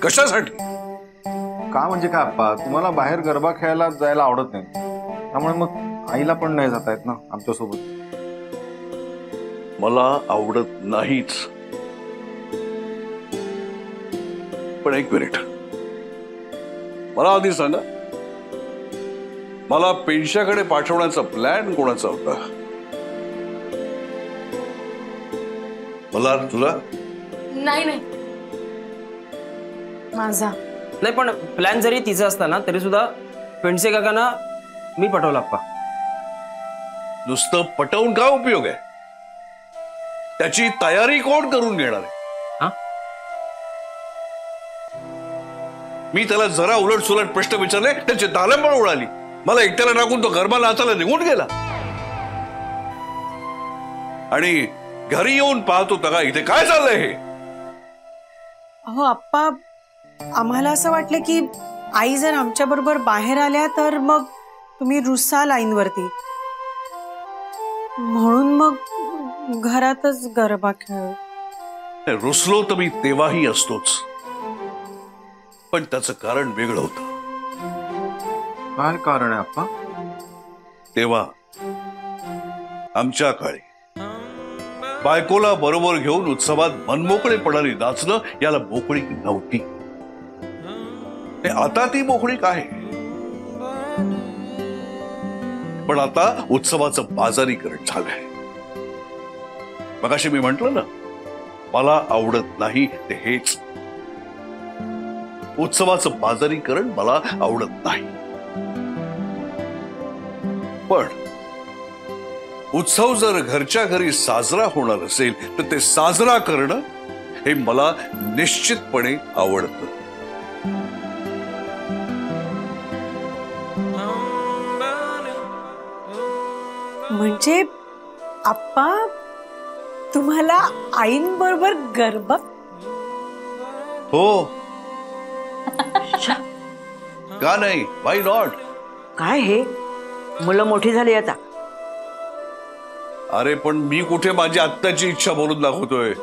कशासाठी? का म्हणजे काय अप्पा, तुम्हाला बाहेर गरबा खेळायला जायला आवडत नाही, त्यामुळे मग आईला पण नाही जाता येत ना आमच्यासोबत. मला आवडत नाहीच. पण एक मिनिट, मला आधी सांगा, मला पेन्शाकडे पाठवण्याचा प्लॅन कोणाचा होता? मला तुला? नाही नाही, माझा. नाही, पण प्लॅन जरी तिचा असता ना तरी सुद्धा पेंडसे काकांना मी पटवलं अप्पा. नुसतं पटवून काय उपयोग आहे? त्याची तयारी कोण करून घेणार आहे? मी त्याला जरा उलट सुलट प्रश्न विचारले, त्याची तालंबळ उडाली. मला एकट्याला टाकून तो गरबा नाचायला निघून गेला. आणि घरी येऊन पाहतो का इथे काय चाललंय हे? अहो आप्पा, आम्हाला असं वाटलं की आई जर आमच्या बरोबर बाहेर आल्या तर मग तुम्ही रुसाल आईंवरती, म्हणून मग घरातच गरबा खेळ. रुसलो तर मी तेव्हाही असतोच, पण त्याचं कारण वेगळं होतं. काय कारण आहे अप्पा? तेव्हा आमच्या काळी बायकोला बरोबर घेऊन उत्सवात मनमोकळेपणाने नाचणं याला मोकळीक नव्हती. आता ती मोकळीक आहे, पण आता उत्सवाचं बाजारीकरण झालंय. मगाशी मी म्हंटल ना, मला आवडत नाही ते हेच. उत्सवाचं बाजारीकरण मला आवडत नाही. पण उत्सव जर घरच्या घरी साजरा होणार असेल तर ते साजरा करणं हे मला निश्चितपणे आवडतं. म्हणजे आप्पा, तुम्हाला आईंबरोबर गरबा? हो, का नाही? व्हाय नॉट? काय हे, मुलं मोठी झाली आता. अरे पण मी कुठे माझी आत्ताची इच्छा बोलून दाखवतोय?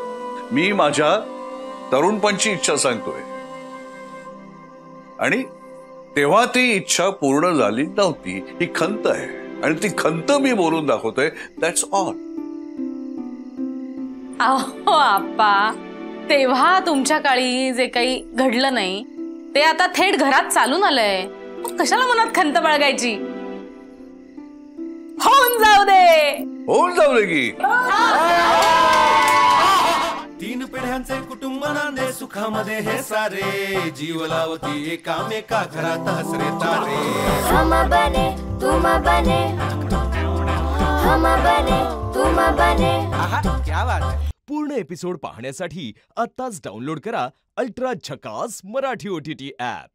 मी माझ्या तरुणपणची इच्छा सांगतोय. आणि तेव्हा ती इच्छा पूर्ण झाली नव्हती, ही खंत आहे, आणि ती खंत मी बोलून दाखवतोय. That's all. अहो आप्पा, तेव्हा तुमच्या काळी जे काही घडलं नाही ते आता थेट घरात चालून आलंय. कशाला मनात खंत बाळगायची? होऊन जाऊ दे. होऊन जाऊ दे की. तीन पिढ्यांचे कुटुंब नांदे सुखामध्ये हे सारे, जीव लावती एकामेका घरात हसरे तारे. हम बने तुम बने, हम बने तुम बने. क्या बात है. पूर्ण एपिसोड पाहण्यासाठी आत्ताच डाउनलोड करा अल्ट्रा झकास मराठी OTT ॲप.